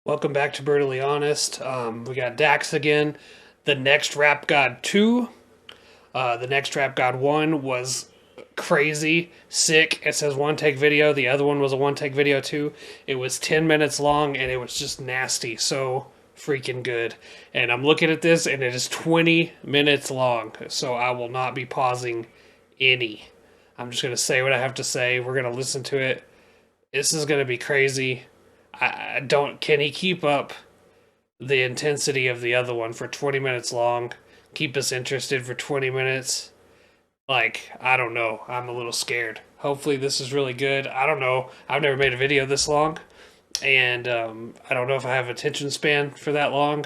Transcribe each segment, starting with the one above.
Welcome back to Brutally Honest. We got Dax again. The Next Rap God 2. The Next Rap God 1 was crazy, sick. It says one take video. The other one was a one take video too. It was 10 minutes long and it was just nasty. So freaking good. And I'm looking at this and it is 20 minutes long. So I will not be pausing any. I'm just going to say what I have to say. We're going to listen to it. This is going to be crazy. Can he keep up the intensity of the other one for 20 minutes long? Keep us interested for 20 minutes? I don't know. I'm a little scared. Hopefully this is really good. I don't know. I've never made a video this long. And I don't know if I have attention span for that long.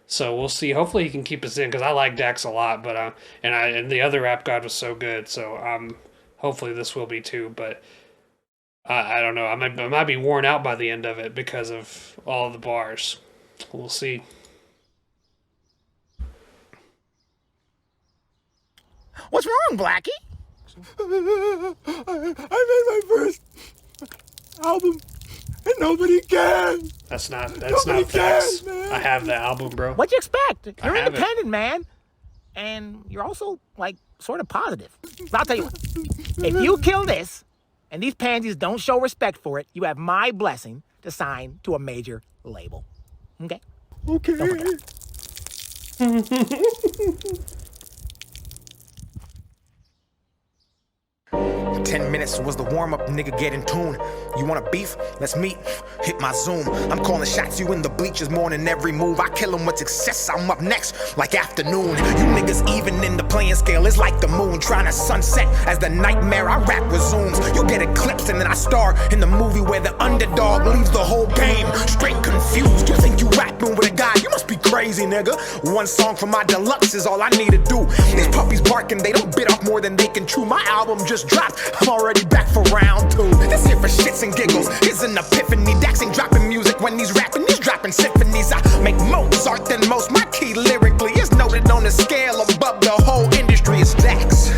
So we'll see. Hopefully he can keep us in because I like Dax a lot. But and the other Rap God was so good. So hopefully this will be too. But I don't know. I might be worn out by the end of it because of all the bars. We'll see. What's wrong, Blackie? I made my first album and nobody cares. That's not Nobody facts. cares, man. I have the album, bro. What'd you expect? You're have it. independent, man. And you're also, sort of positive. But I'll tell you what. If you kill this, and these pansies don't show respect for it, you have my blessing to sign to a major label. Okay? Okay. Don't forget. 10 minutes was the warm-up, nigga, get in tune. You want a beef? Let's meet. Hit my Zoom. I'm calling shots, you in the bleachers more than every move. I kill them with success, I'm up next, like afternoon. You niggas even in the playing scale, it's like the moon trying to sunset as the nightmare I rap resumes. You get eclipsed and then I star in the movie where the underdog leaves the whole game straight confused. You think you rapping with a guy? You must be crazy, nigga. One song from my deluxe is all I need to do. These puppies barking, they don't bit off more than they can chew. My album just dropped, I'm already back for round 2. This here for shits and giggles is an epiphany. Dax ain't dropping music when he's rapping, he's dropping symphonies. I make Mozart than most. My key lyrically is noted on the scale above the whole industry. It's Dax.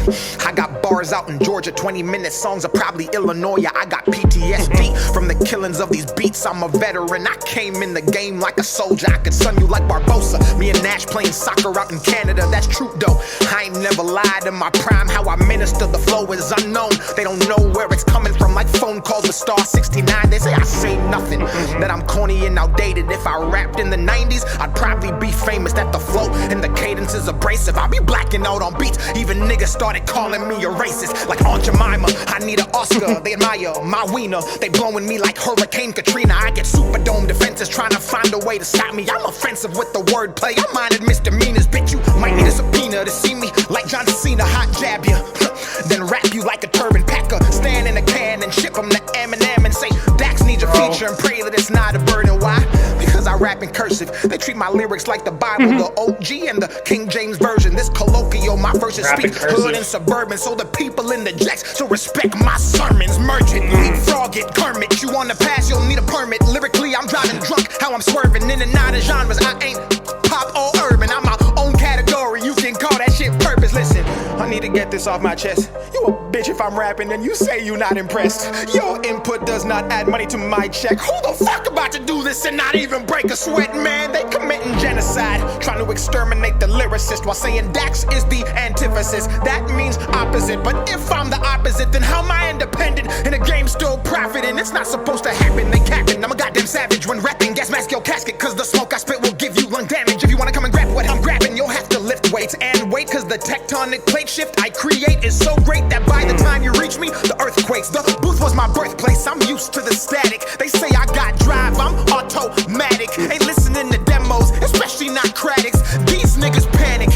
I got bars out in Georgia, 20-minute songs are probably Illinois. Yeah, I got PTSD from the killings of these beats. I'm a veteran. I came in the game like a soldier. I could sun you like Barbosa. Me and Nash playing soccer out in Canada. That's true though. I ain't never lied in my prime. How I minister the flow is unknown. They don't know where it's coming from, like phone calls with Star 69. They say I say nothing, that I'm corny and outdated. If I rapped in the 90s, I'd probably be famous. That the flow and the cadence is abrasive. I be blacking out on beats. Even niggas started calling me a racist, like Aunt Jemima. I need an Oscar. They admire my wiener. They blowing me like Hurricane Katrina. I get Superdome defenses trying to find a way to stop me. I'm offensive with the wordplay. I minded misdemeanors. Bitch, you might need a subpoena to see me like John Cena. Hot jab you, then rap you like a turban packer. Stand in a can and ship them to Eminem and say Dax needs a feature and pray that it's not a burden. Why? Because I rap in cursive. They treat my lyrics like the Bible, the OG and the King James Version. This colloquial, my verses speak hood and suburban, so the people in the jacks so respect my sermons. Merge it, leapfrog it, Kermit. You on the pass, you'll need a permit. Lyrically, I'm driving drunk. How I'm swerving in and out of genres. I ain't pop or urban. I'm my own category. You can call that shit purpose. Listen, I need to get this off my chest. You a bitch if I'm rapping and you say you not impressed. Your input does not add money to my check. Who the fuck about to do this and not even break a sweat, man? They committing genocide, trying to exterminate the lyricist while saying Dax is the antithesis. That means opposite. But if I'm the opposite, then how am I independent and the game still profiting? It's not supposed to happen. They capping. I'm a goddamn savage when rapping. Gas mask your casket, cause the smoke I spit will give you lung damage. If you wanna come and grab what I'm grabbing, you'll have to lift weights and wait, cause the tectonic plate shift I create is so great that by the time you reach me, the earth quakes. The booth was my birthplace, I'm used to the static. They say I got drive, I'm automatic. Ain't listening to demos, especially not critics. These niggas panic,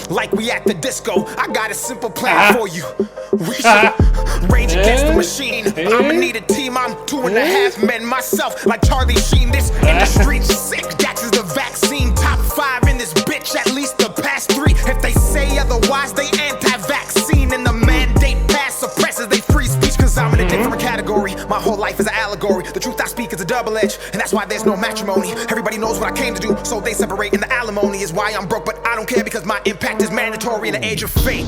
like we at the disco. I got a simple plan for you. We should rage against the machine. I'ma need a team, I'm 2.5 men myself, like Charlie Sheen. This industry's sick, Dax is the vaccine. Top 5 in this bitch, at least the past 3. If they say otherwise, they anti-vaccine. And the mandate pass suppresses they free speech, cause I'm in a different category. My whole life is an allegory. The truth I speak is a double edge, and that's why there's no matrimony. Everybody knows what I came to do, so they separate, and the alimony is why I'm broke. But I don't care because my impact is mandatory in the age of fake,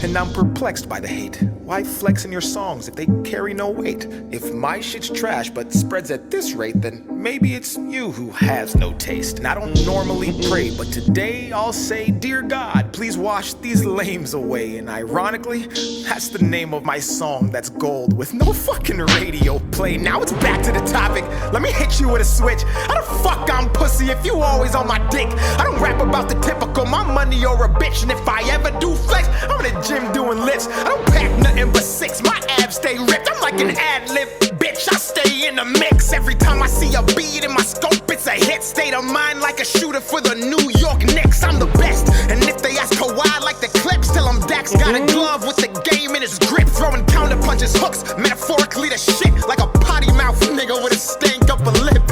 and I'm perplexed by the hate. Why flex in your songs if they carry no weight? If my shit's trash but spreads at this rate, then maybe it's you who has no taste. And I don't normally pray, but today I'll say, dear God, please wash these lames away. And ironically, that's the name of my song that's gold with no fucking radio play. Now it's back to the topic. Let me hit you with a switch. How the fuck I'm pussy if you always on my dick? I don't rap about the typical, my money or a bitch. And if I ever do flex, I'm in the gym doing lifts. I don't pack nothing but six, my abs stay ripped. I'm like an ad-lib bitch, I stay in the mix. Every time I see a beat in my scope, it's a hit. State of mind like a shooter for the New York Knicks. I'm the best, and if they ask Kawhi like the clips, tell them Dax got a glove with the game in his grip. Throwing counter punches, hooks, metaphorically the shit. Like a potty mouth nigga with a stank up a lip.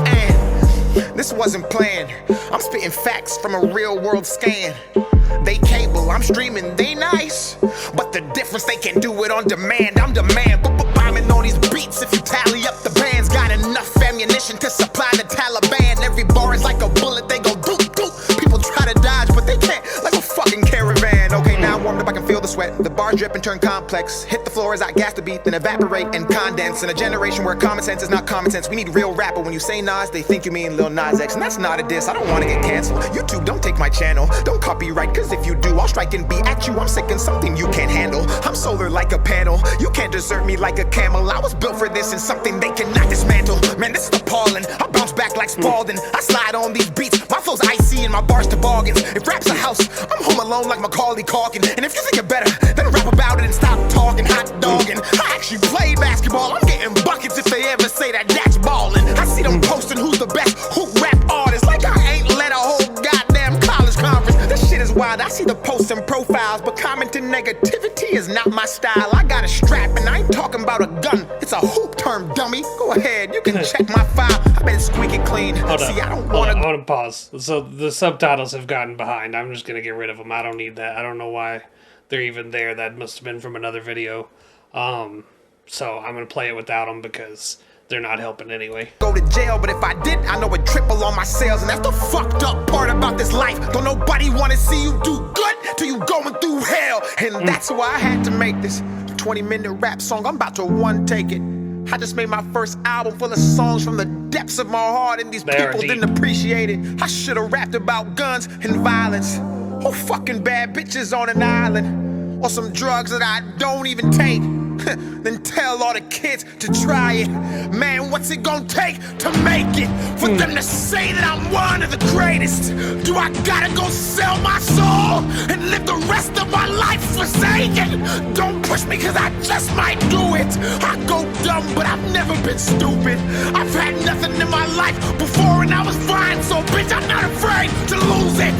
And this wasn't planned, I'm spitting facts from a real world scan. They cable, I'm streaming, they nice, but the difference, they can do it on demand. I'm demand, bombing on these beats. If you tally up the bands, got enough ammunition to supply the Taliban. Every bar is like a bullet, they go doop doop. People try to dodge, but they can't, like a fucking caravan. Okay, now warmed up, I can feel the sweat. The bars drip and turn complex. Hit the floor as I gas the beat, then evaporate and condense. In a generation where common sense is not common sense, we need real rapper. When you say Nas, they think you mean Lil Nas X, and that's not a diss. I don't want to get canceled. YouTube, don't take my channel, don't copyright, cause if you do, I'll strike and be at you. I'm sick and something you can't handle. I'm solar like a panel, you can't desert me like a camel. I was built for this and something they cannot dismantle. Man, this is appalling. I bounce back like Spalding. I slide on these beats, my flow's icy and my bars toboggans. If rap's a house, I'm home alone like Macaulay Culkin. And if you think it better, then rap about it and stop talking hot dogging. I actually play basketball, I'm getting buckets if they ever say that Dax ballin'. I see them posting who's the best hoop rap artist, like I ain't led a whole goddamn college conference. This shit is wild, I see the posts and profiles, but commenting negativity is not my style. I got a strap and I ain't talking about a gun, it's a hoop term, dummy. Go ahead, you can check my file, I bet it's squeaky clean. Hold See, up. I don't I wanna want to pause. So the subtitles have gotten behind. I'm just going to get rid of them. I don't need that. I don't know why they're even there. That must have been from another video. So I'm going to play it without them because they're not helping anyway. go to jail, but if I did, I know it'd triple on my sales. And that's the fucked up part about this life. Don't nobody wanna see you do good till you going through hell. And that's why I had to make this 20-minute rap song. I'm about to one take it. I just made my first album full of songs from the depths of my heart, and these people didn't appreciate it. I should've rapped about guns and violence, or fucking bad bitches on an island, or some drugs that I don't even take. Then tell all the kids to try it. Man, what's it gonna take to make it? For them to say that I'm one of the greatest? Do I gotta go sell my soul and live the rest of my life forsaken? Don't push me cause I just might do it. I go dumb but I've never been stupid. I've had nothing in my life before and I was fine, so bitch I'm not afraid to lose it.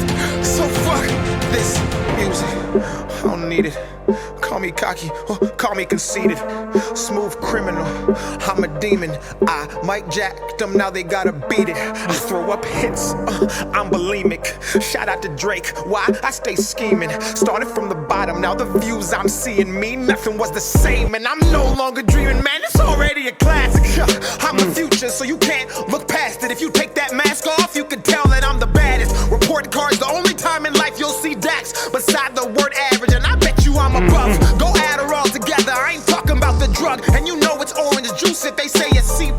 So fuck this music, I don't need it. Call me cocky, or call me conceited. Smooth criminal, I'm a demon. I might jack them, now they gotta beat it. I throw up hits, I'm bulimic. Shout out to Drake, why? I stay scheming. Started from the bottom, now the views I'm seeing mean nothing was the same. And I'm no longer dreaming, man, it's already a classic. I'm the future, so you can't look past it. If you take that mask off, you can tell that I'm the baddest. Report cards, the only time in life you'll see Dax beside the word average, and I bet you I'm above. Go add her all together, I ain't talking about the drug. And you know it's orange juice if they say it's C+.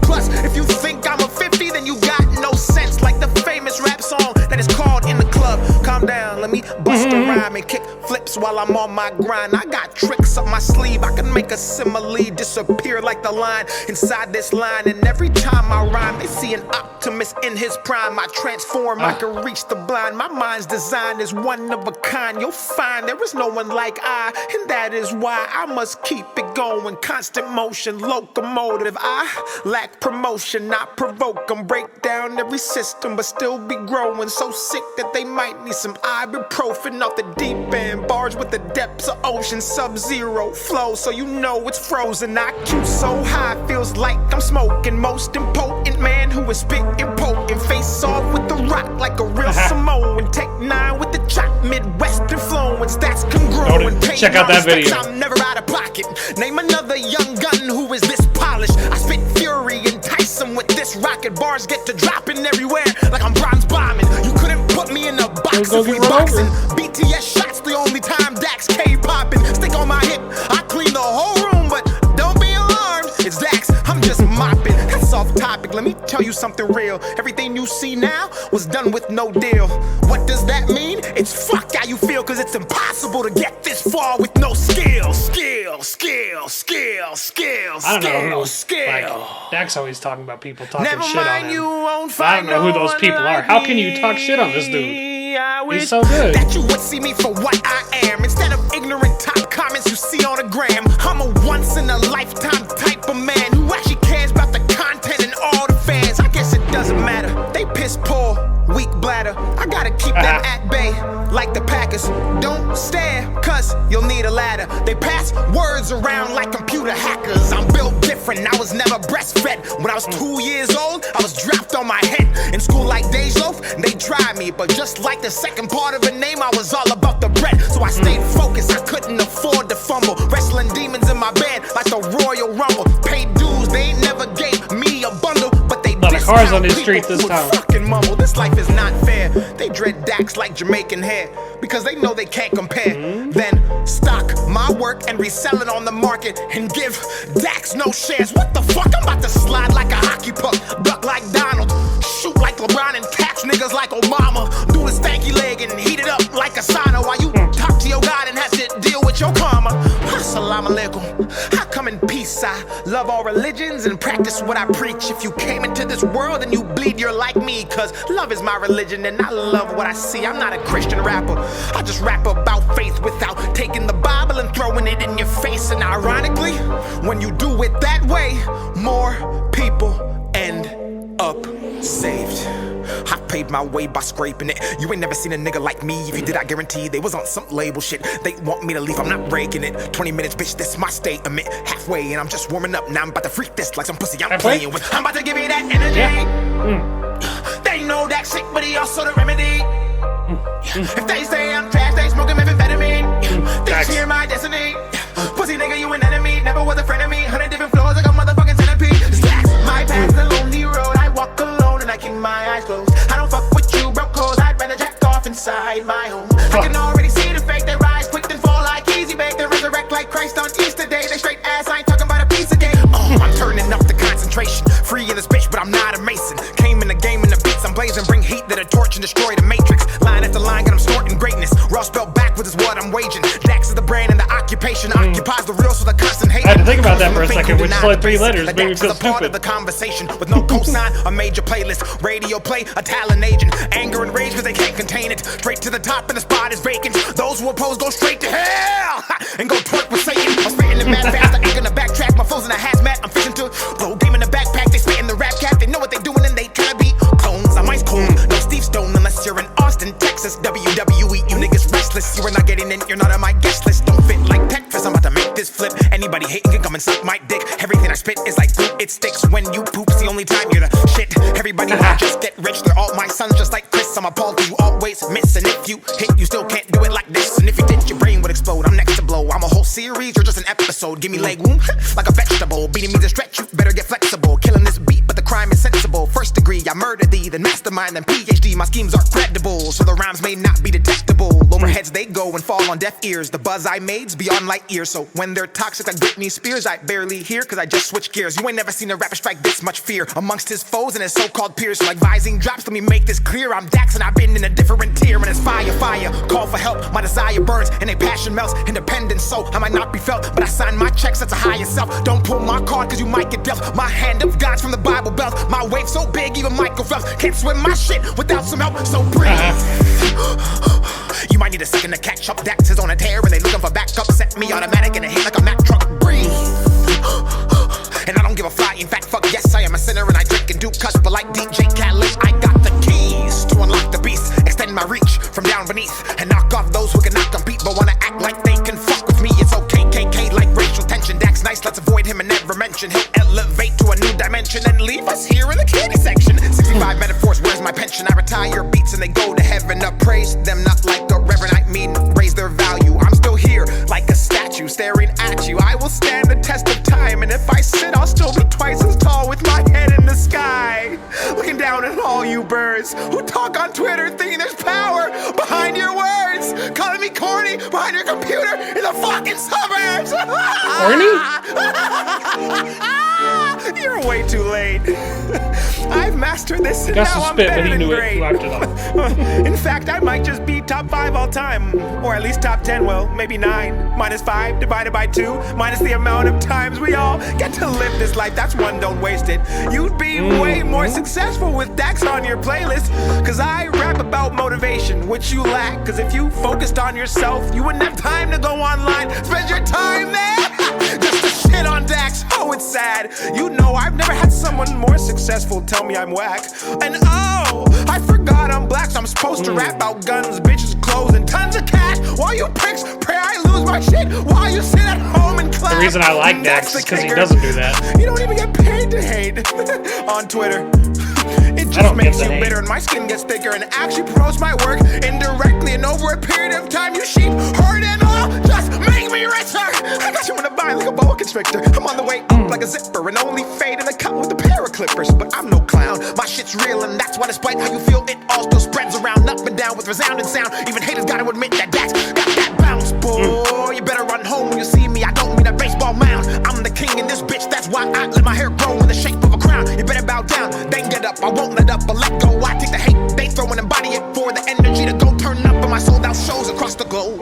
If you think I'm a 50, then you got no sense. Like the famous rap song that is called In the Club. Calm down, let me bust a rhyme and kick flips while I'm on my grind. I got tricks up my sleeve, I can make a simile disappear like the line inside this line. And every time I rhyme, they see an optimist in his prime. I transform, I can reach the blind. My mind's design is one of a kind. You'll find there is no one like I, and that is why I must keep it going. Constant motion, locomotive. I lack promotion, I provoke them. Break down every system, but still be growing. So sick that they might need some ibuprofen off the deep end. Bars with the depths of ocean, sub-zero flow, so you know it's frozen. IQ so high, feels like I'm smoking. Most impotent man who is spitting potent. Face off with the rock like a real Samoan. Take 9 with the chop, Midwest influence. That's congruent. Check out that video. I'm never out of pocket. Name another young gun who is this polished. I spit fury, entice them with this rocket. Bars get to dropping everywhere like I'm bronze bombing. You couldn't put me in a box if we boxing. BTS shots the only time Dax K popping. Stick on my hip, I clean the whole room off topic. Let me tell you something real. Everything you see now was done with no deal. What does that mean? It's fuck how you feel, cause it's impossible to get this far with no skills. I don't know who, like, Dax always talking about people talking Never shit on mind, him. you won't I find don't know who those people are. How can you talk shit on this dude? He's so good. That you would see me for what I am, instead of ignorant top comments you see on the gram. I'm a once in a lifetime type of man who actually cares about the content and all the fans. I guess it doesn't matter. They piss poor, weak bladder. I gotta keep them at bay, like the Packers. Don't stare, cause you'll need a ladder. They pass words around like computer hackers. I'm built different, I was never breastfed. When I was 2 years old, I was dropped on my head. In school like Dejloaf, they tried me, but just like the second part of a name, I was all about the bread. So I stayed focused, I couldn't afford to fumble. Wrestling demons in my bed like the Royal Rumble. Paid dues, they ain't never gave me a bundle, but they lot of cars on the street this time. Fucking mumble, this life is not fair. They dread Dax like Jamaican hair, because they know they can't compare. Then stock my work and resell it on the market and give Dax no shares. What the fuck? I'm about to slide like a hockey puck, duck like Donald, shoot like LeBron and catch niggas like Obama. Do the stanky leg and heat it up like a sauna while you talk to your God and have to deal with your karma. Assalamu alaikum. I come in peace. I love all religions and practice what I preach. If you came into this world and you bleed, you're like me, cause love is my religion and I love what I see. I'm not a Christian rapper, I just rap about faith without taking the Bible and throwing it in your face. And ironically, when you do it that way, more people end up saved. I paid my way by scraping it. You ain't never seen a nigga like me. If you did, I guarantee they was on some label shit. They want me to leave, I'm not breaking it. 20 minutes, bitch, this my statement. Halfway, and I'm just warming up. Now I'm about to freak this like some pussy I'm playing with. I'm about to give you that energy. They know that shit, but he also the remedy. If they say I'm trash, they smoking methamphetamine. They hear my destiny. Pussy nigga, you an enemy. Never was a friend of me. 100 different floors like a motherfucking centipede. Stacks, my past, the lonely road. I walk alone and I keep my eyes closed. I don't fuck with you, broke clothes. I'd rather jack off inside my home. I can already see the fake. They rise quick then fall like easy bake. They resurrect like Christ on Easter Day. They straight ass, I ain't talking about a piece of cake. I'm turning up the concentration. Free in this bitch, but I'm not a Mason. Came in the game in the beats, I'm blazing. Bring heat to the torch and destroy the matrix. Line after line, got I'm snorting greatness. Raw spelled backwards is what I'm waging. Dax is the brand and the occupation occupies the real, so the constant hate. I had to think about that for a second, which is like 3 letters, made me feel part of stupid. the conversation with no cosign, a major playlist, radio play, a talent agent. Anger and rage because they can't contain it. Straight to the top and the spot is vacant. Those who oppose go straight to hell and go twerk with Satan. I'm spitting in mad fast, I ain't gonna backtrack. My foes in a hazmat, I'm fishing to blow game in the backpack. They spit in the rap cap, they know what they doing and they tryna be clones. I'm ice cold, no Steve Stone unless you're in Austin, Texas. WWE, you niggas restless. You are not getting in, you're not on my guest list. Don't fit like Tetris, I'm about to make this flip. Anybody hating can come and suck my dick. Everything I spit is like glue, it sticks when you poop's the only time you're the shit. Everybody wanna just get rich, they're all my sons just like Chris. I'm appalled you always miss, and if you hit, you still can't do it like this. And if you did, your brain would explode. I'm next to blow. I'm a whole series, you're just an episode. Give me leg wound like a vegetable. Beating me to stretch, you better get flexible. Killing this beat, but the crime is sensible. First degree, I murder thee, then mastermind, then PhD. My schemes are credible, so the rhymes may not be detectable. Overheads they go and fall on deaf ears. The buzz I made's beyond light years. So when they're toxic like Britney Spears, I barely hear cause I just switch gears. You ain't never seen a rapper strike this much fear amongst his foes and his so-called peers. So like vising drops, let me make this clear. I'm Dax and I've been in a different tier. When it's fire, fire, call for help. My desire burns and a passion melts. Independent, so I might not be felt, but I sign my checks, that's a higher self. Don't pull my card cause you might get dealt. My hand of God's from the Bible Belt. My wave so big, even Michael Phelps can't swim my shit without some help, so breathe. You might need a second to catch up. Dax is on a tear and they looking for backup. Set me automatic and it hit like a Mack truck. Breathe. And I don't give a fly. In fact, fuck yes, I am a sinner and I drink and do cuss. But like DJ Khaled, I got the keys to unlock the beast. Extend my reach from down beneath and knock off those who cannot compete but wanna act like they can fuck with me. It's okay, KK, like racial tension. Dax nice, let's avoid him and never mention. He'll elevate to a new dimension and leave us here in the candy section. 65 metaphors, where's my pension? I retire beats and they go to heaven. Appraise them not like a reverend. I mean, raise their value. I'm still here like a statue staring at you. I will stand the test of time, and if I sit, I'll still be twice as tall with my head in the sky. Looking down at all you birds who talk on Twitter thinking there's power behind your words. Calling me be corny behind your computer in the fucking suburbs. Corny? You're way too late. I've mastered this and Gus now was I'm spit, better but he than knew it. great. He wiped it off. In fact, I might just be top 5 all time, or at least top 10, well, maybe 9. Minus 5 divided by 2, minus the amount of times we all get to live this life. That's one, don't waste it. You'd be way more successful with Dax on your playlist, cause I rap about motivation, which you lack. Cause if you focused on yourself, you wouldn't have time to go online, spend your time there just to shit on Dax. Oh, it's sad. You know I've never had someone more successful tell me I'm whack. And oh, I forgot I'm black, so I'm supposed to rap about guns, bitches, clothes, and tons of cash. While you pricks pray I lose my shit, while you sit at home and clap. The reason I like Dax is because he doesn't do that. You don't even get paid to hate on Twitter. It just makes you bitter and my skin gets thicker, and actually promotes my work indirectly, and over a period of time you sheep herd and all just make me richer. I got you in a bind like a boa constrictor. I'm on the way up like a zipper and only fade in the cut with a pair of clippers. But I'm no clown, my shit's real, and that's why despite how you feel, it all still spreads around up and down with resounding sound. Even haters gotta admit that Dax got that bounce, boy. You better run home when you see me, I don't mean a baseball mound. I'm the king in this bitch, that's why I let my hair grow in the shape of a crown. You better bow down, then get up, I won't let up or let go. I take the hate they throw and embody it for the energy to go turn up in my sold out shows across the globe.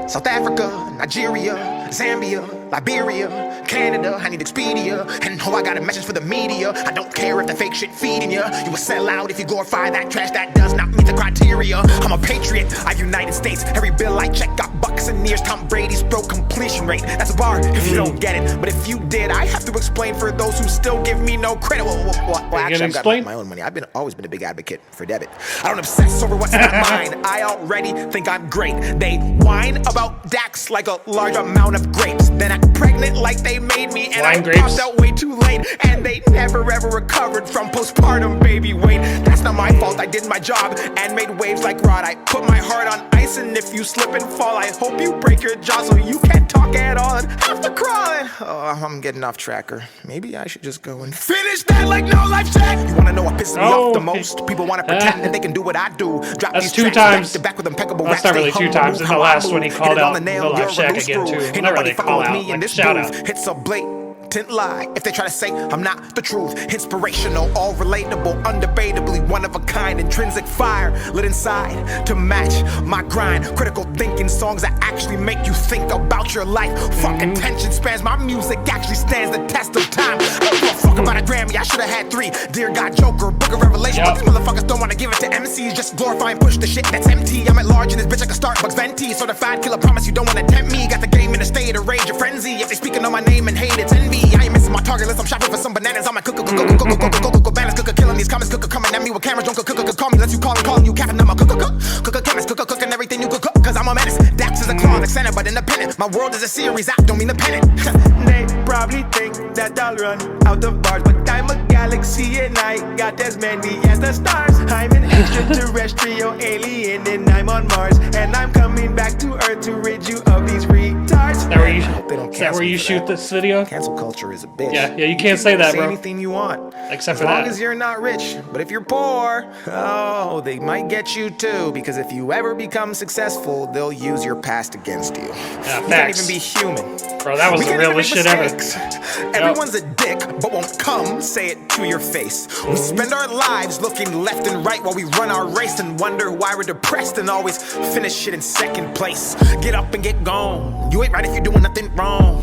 South Africa, Nigeria, Zambia, Liberia, Canada, I need Expedia. And oh, I got a message for the media. I don't care if the fake shit feeding you. You will sell out if you glorify that trash that does not meet the criteria. I'm a patriot, I United States. Every bill I check got bucks and years. Tom Brady's pro completion rate. That's a bar if you don't get it. But if you did, I have to explain for those who still give me no credit. Well actually, I've got my own money. I've always been a big advocate for debit. I don't obsess over what's not mine. I already think I'm great. They whine about Dax like a large amount of grapes. Then I'm pregnant like they made me, and I popped out way too late. And they never ever recovered from postpartum baby weight. That's not my fault, I did my job and made waves like Rod. I put my heart on ice, and if you slip and fall, I hope you break your jaw so you can't talk at all and have to crawl. Oh, I'm getting off tracker. Maybe I should just go and finish that like no life check. You wanna know what pisses me off the most? People wanna pretend that they can do what I do. Drop That's these 2 tracks times. back with impeccable That's not really 2 times. In the last one, he called out the Life Shack again too. Not really call out, like shout out. It's a blatant lie if they try to say I'm not the truth. Inspirational, all relatable, undebatably one of a kind. Intrinsic fire lit inside to match my grind. Critical thinking songs that actually make you think about your life. Fuck attention spans, my music actually stands the test of time. I don't give a fuck about a Grammy, I should've had 3. Dear God, Joker, Book of Revelation. But these motherfuckers don't wanna give it to MCs, just glorify and push the shit that's empty. I'm at large in this bitch like a Starbucks venti. Certified killer, promise you don't wanna tempt me. Got the game in a state of rage, a frenzy. If they speaking on my name and hate, it's envy. I ain't missing my target unless I'm shopping for some bananas. I'm like balance, killing these comments, coming at me with cameras. Don't call me unless you calling you capping. I'm a chemist, cooking everything you cook, cause I'm a menace. Dax is a claw, like Santa, but independent. My world is a series, I don't mean the pennant. They probably think that I'll run out of bars, but I'm a galaxy and I got as many as the stars. I'm an extraterrestrial alien and I'm on Mars, and I'm coming back to Earth to rid you of these retards. Is that where you shoot this video? Cancel culture is a bitch. Yeah, you can't say that, bro. Say anything you want, except for that. As long as you're not rich. But if you're poor, oh, they might get you too. Because if you ever become successful, they'll use your past against you. You can't even be human. Bro, that was the realest shit ever. Everyone's a dick, but won't come say it to your face. We spend our lives looking left and right while we run our race and wonder why we're depressed and always finish shit in second place. Get up and get gone. You ain't right if you're doing nothing wrong.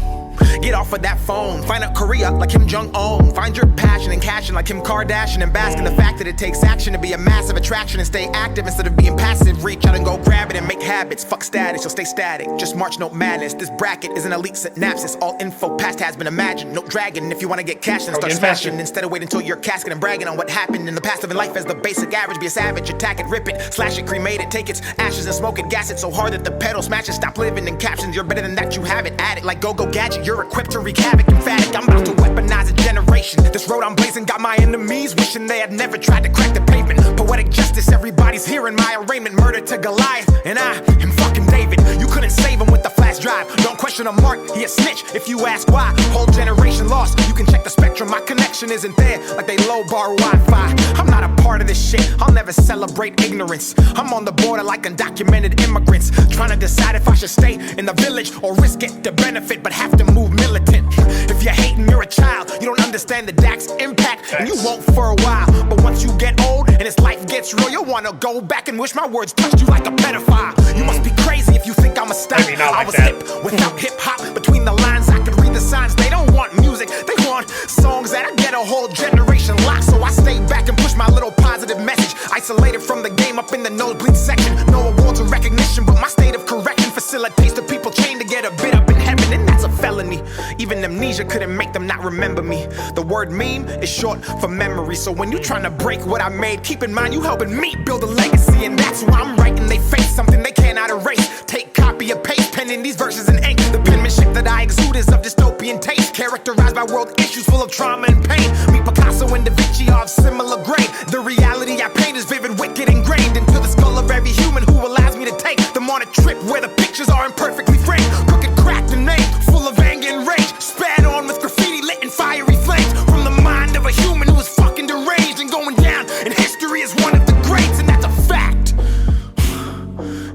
Get off of that phone, find out Korea like Kim Jong-un. Find your passion and cashing like Kim Kardashian, and bask in the fact that it takes action to be a massive attraction and stay active instead of being passive. Reach out and go grab it and make habits. Fuck status, you'll stay static. Just march, no madness. This bracket is an elite synapses. All info past has been imagined. No dragon. If you wanna get cash, then start smashing instead of waiting until you're casket and bragging on what happened in the past of life as the basic average. Be a savage, attack it, rip it, slash it, cremate it, take its ashes and smoke it, gas it so hard that the pedal smashes. Stop living in captions. You're better than that. You have it. Add it like go-go gadget. You're equipped to wreak havoc. Emphatic, I'm about to weaponize a generation. This road I'm blazing got my enemies wishing they had never tried to crack the pavement. Poetic justice, everybody's hearing my arraignment. Murder to Goliath, and I am fucking David. You couldn't save him with the flash drive. Don't question a mark, he a snitch if you ask why. Whole generation lost, you can check the spectrum. My connection isn't there like they low bar Wi-Fi. I'm not a part part of this shit. I'll never celebrate ignorance. I'm on the border like undocumented immigrants, trying to decide if I should stay in the village or risk it to benefit, but have to move militant. If you're hating, you're a child. You don't understand the Dax impact, and you won't for a while. But once you get old and this life gets real, you'll wanna go back and wish my words touched you like a pedophile. You must be crazy if you think I'ma stop. Maybe not I like was that. hip without hip hop. Between the lines, I can read the signs. They don't want music, they want songs that I get a whole generation locked. So I stay back and push my little positive message. Isolated from the game up in the nosebleed section. No awards or recognition, but my state of correction facilitates the people chained to get a bit up in heaven, and that's a felony. Even amnesia couldn't make them not remember me. The word meme is short for memory. So when you trying to break what I made, keep in mind you helping me build a legacy. And that's why I'm writing they face something they cannot erase. Take copy or paste, penning these verses in ink. The penmanship that I exude is of dystopian taste, characterized by world issues full of trauma and pain. Me, Picasso, and Da Vinci are of similar grade. The reality I paint is vivid, wicked, ingrained into the skull of every human who allows me to take them on a trip where the pictures are imperfectly framed. Crooked, cracked, and named, full of anger and rage, spat on with graffiti lit in fiery flames. From the mind of a human who is fucking deranged and going down in history as one of the greats, and that's a fact.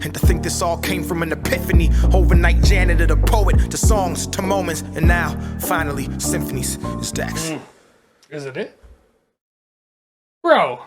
And to think this all came from an epiphany, overnight janitor to poet, to songs, to moments, and now, finally, symphonies is Dax. Is it? Bro.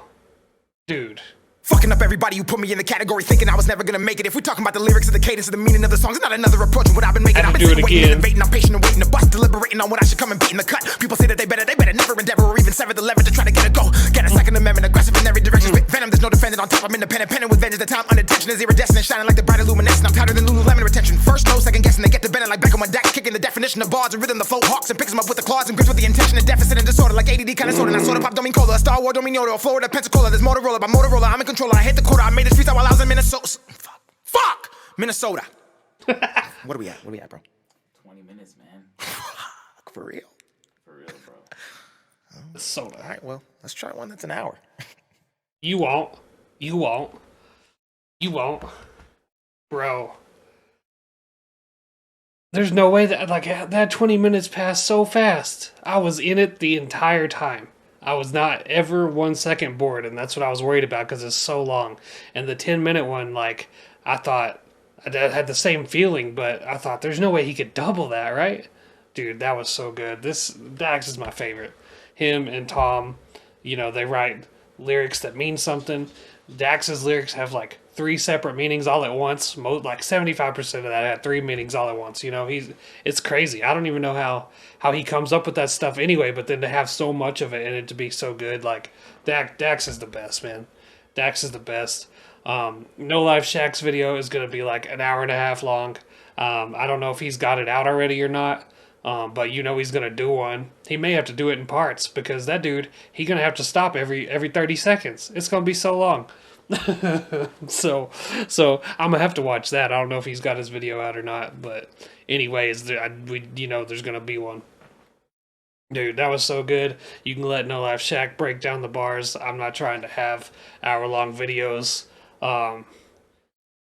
Dude. Fucking up everybody who put me in the category, thinking I was never gonna make it. If we're talking about the lyrics and the cadence of the meaning of the songs, it's not another approach of what I've been making. Had I've to been do it sitting, waiting, again. innovating. I'm patient and waiting to bust, deliberating on when I should come and beat in the cut. People say that they better never endeavor or even sever the lever to try to get a go. Get a second amendment, aggressive in every direction. Spit venom, there's no defending on top. I'm independent, penning with vengeance. The time unintentional is iridescent, shining like the bright illuminescent. I'm tighter than Lululemon retention. First, no, second guessing. They get to bending like Beckham when Dax kicking the definition of bars and rhythm. The flow hawks and picks them up with the claws and grips with the intention of deficit and disorder. Like ADD kind of sorta. Not sorta pop, don't mean cola. A Star Wars, don't mean Yoda. A Florida Pensacola. There's Motorola by Motorola. I'm in control. I hit the quota. I made this freestyle while I was in Minnesota. Fuck! Minnesota. What are we at? What are we at, bro? 20 minutes, man. For real? For real, bro. Soda. All right, well, let's try one that's an hour. You won't. You won't. You won't. Bro. There's no way that, like, that 20 minutes passed so fast. I was in it the entire time. I was not ever 1 second bored, and that's what I was worried about because it's so long. And the 10-minute one, like, I thought, I had the same feeling, but I thought, there's no way he could double that, right? Dude, that was so good. Dax is my favorite. Him and Tom, you know, they write lyrics that mean something. Dax's lyrics have, like, 3 separate meanings all at once. Like 75% of that had 3 meanings all at once. You know, it's crazy. I don't even know how he comes up with that stuff anyway, but then to have so much of it and it to be so good, like, Dax is the best, man. Dax is the best. No Life Shaq's video is going to be like an hour and a half long. I don't know if he's got it out already or not. But you know he's going to do one. He may have to do it in parts because that dude, he's going to have to stop every 30 seconds. It's going to be so long. so I'm gonna have to watch that. I don't know if he's got his video out or not, but anyways, there's gonna be one. Dude, that was so good. You can let No Life Shaq break down the bars. I'm not trying to have hour-long videos. And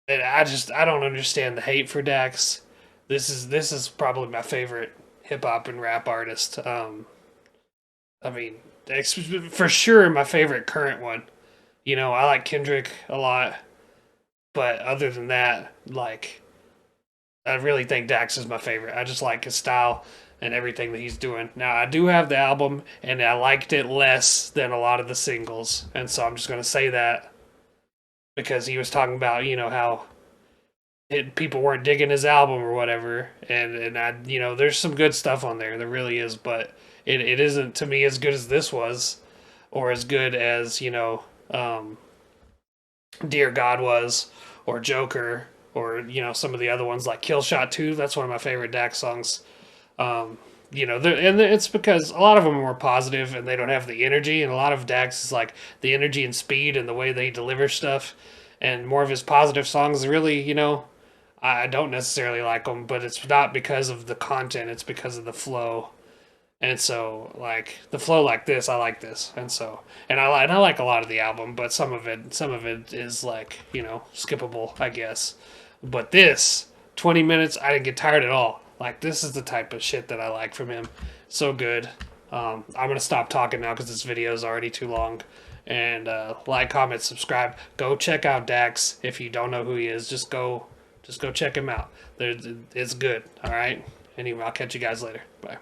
I don't understand the hate for Dax. This is probably my favorite hip hop and rap artist. I mean, for sure my favorite current one. You know, I like Kendrick a lot, but other than that, like, I really think Dax is my favorite. I just like his style and everything that he's doing. Now, I do have the album, and I liked it less than a lot of the singles, and so I'm just going to say that because he was talking about, you know, how people weren't digging his album or whatever, and I, you know, there's some good stuff on there. There really is, but it isn't, to me, as good as this was, or as good as, you know, Dear God was, or Joker, or, you know, some of the other ones like Kill Shot 2. That's one of my favorite Dax songs. You know, and it's because a lot of them are more positive and they don't have the energy, and a lot of Dax is like the energy and speed and the way they deliver stuff, and more of his positive songs really, you know, I don't necessarily like them, but it's not because of the content, it's because of the flow. And so, like, the flow like this, I like this. And so, and I like a lot of the album, but some of it is, like, you know, skippable, I guess. But this, 20 minutes, I didn't get tired at all. Like, this is the type of shit that I like from him. So good. I'm going to stop talking now because this video is already too long. And like, comment, subscribe. Go check out Dax. If you don't know who he is, just go check him out. It's good. All right. Anyway, I'll catch you guys later. Bye.